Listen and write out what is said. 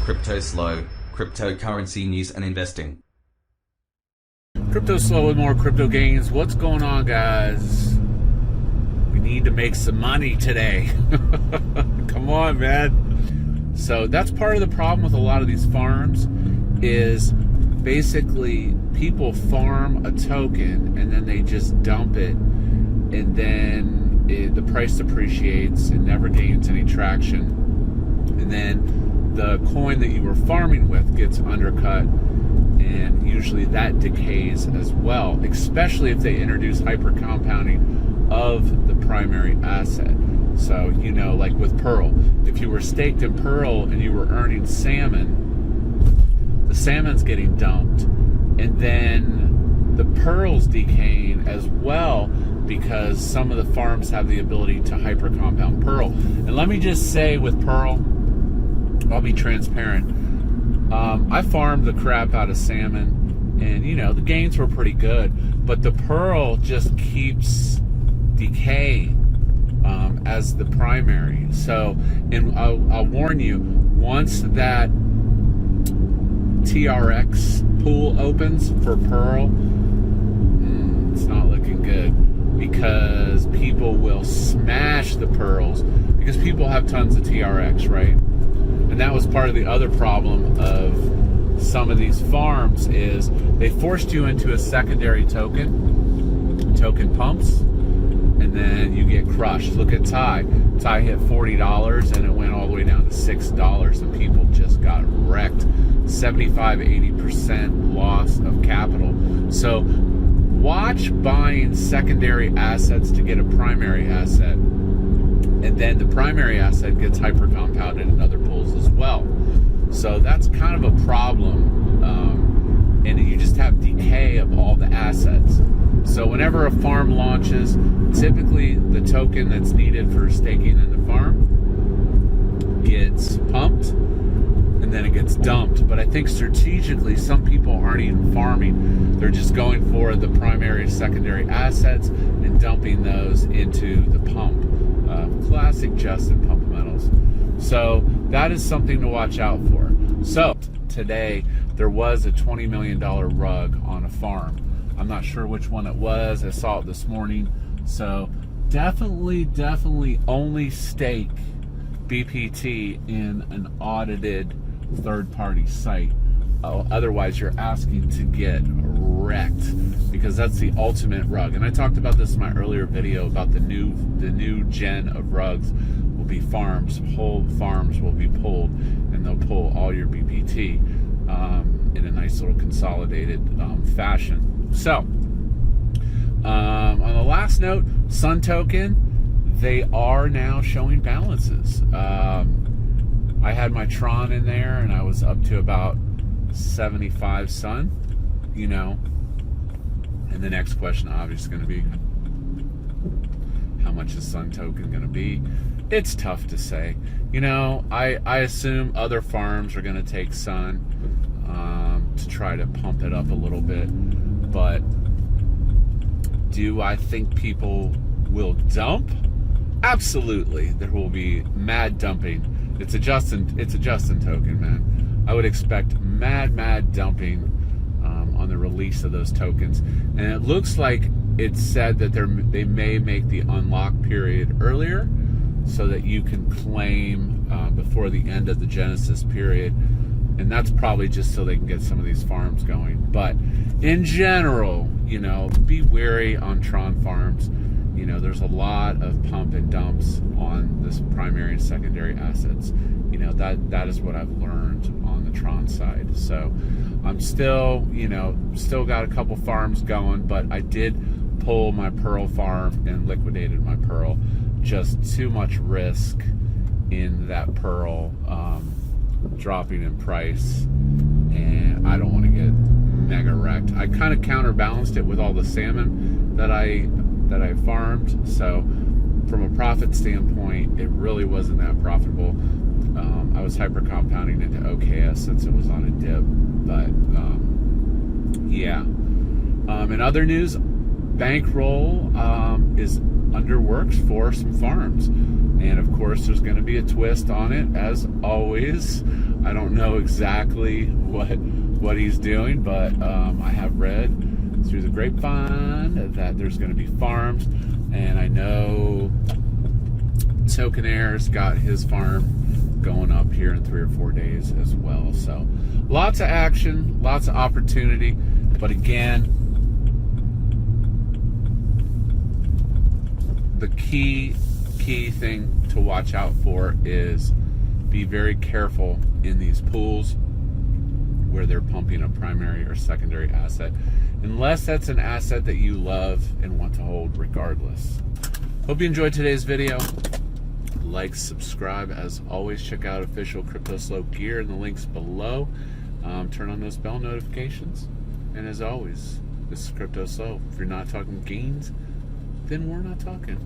Cryptoslo, cryptocurrency news and investing. Cryptoslo with more crypto gains. What's going on, guys? We need to make some money today. Come on, man. So that's part of the problem with a lot of these farms is basically people farm a token and then they just dump it, and then the price depreciates. It never gains any traction, and then the coin that you were farming with gets undercut, and usually that decays as well, especially if they introduce hyper compounding of the primary asset. So, you know, like with Pearl, if you were staked in Pearl and you were earning salmon, the salmon's getting dumped, and then the Pearl's decaying as well because some of the farms have the ability to hyper compound Pearl. And let me just say with Pearl, I'll be transparent. I farmed the crap out of salmon, and you know, the gains were pretty good, but the Pearl just keeps decaying as the primary. So, and I'll warn you, once that TRX pool opens for Pearl, it's not looking good, because people will smash the Pearls because people have tons of TRX, right? And that was part of the other problem of some of these farms is they forced you into a secondary token pumps, and then you get crushed. Look at Ty. Ty hit $40 and it went all the way down to $6, and people just got wrecked. 75-80% loss of capital. So watch buying secondary assets to get a primary asset, and then the primary asset gets hyper compounded in other pools as well. So that's kind of a problem, and you just have decay of all the assets. So whenever a farm launches, typically the token that's needed for staking in the farm gets pumped, and then it gets dumped. But I think strategically, some people aren't even farming. They're just going for the primary and secondary assets and dumping those into the pump. Classic Justin Pumpamentals. So that is something to watch out for. So today there was a $20 million rug on a farm. I'm not sure which one it was. I saw it this morning. So definitely only stake BPT in an audited third-party site. Otherwise you're asking to get wrecked, because that's the ultimate rug. And I talked about this in my earlier video about the new gen of rugs will be farms. Whole farms will be pulled, and they'll pull all your BPT in a nice little consolidated fashion. So on the last note, Sun token, they are now showing balances. I had my Tron in there and I was up to about 75 Sun, you know, and the next question obviously is going to be, how much is Sun token going to be? It's tough to say. You know, I assume other farms are going to take Sun to try to pump it up a little bit, but do I think people will dump? Absolutely, there will be mad dumping. It's a Justin token, man. I would expect mad dumping on the release of those tokens. And it looks like it said that they may make the unlock period earlier so that you can claim before the end of the Genesis period. And that's probably just so they can get some of these farms going. But in general, you know, be wary on Tron farms. You know, there's a lot of pump and dumps on this primary and secondary assets. You know, that is what I've learned on the Tron side. So I'm still got a couple farms going, but I did pull my Pearl farm and liquidated my Pearl. Just too much risk in that Pearl dropping in price, and I don't want to get mega wrecked. I kind of counterbalanced it with all the salmon that I farmed, so from a profit standpoint it really wasn't that profitable. I was hyper compounding into OKS since it was on a dip, but yeah. In other news, Bankroll is under works for some farms, And of course, there's going to be a twist on it, as always. I don't know exactly what he's doing, but I have read through the grapevine that there's going to be farms, and I know Tokenair's got his farm going up here in 3 or 4 days as well. So lots of action, lots of opportunity, but again, the key thing to watch out for is be very careful in these pools where they're pumping a primary or secondary asset, unless that's an asset that you love and want to hold regardless. Hope you enjoyed today's video. Like, subscribe. As always, check out official Cryptoslo gear in the links below. Turn on those bell notifications. And as always, this is Cryptoslo. If you're not talking gains, then we're not talking.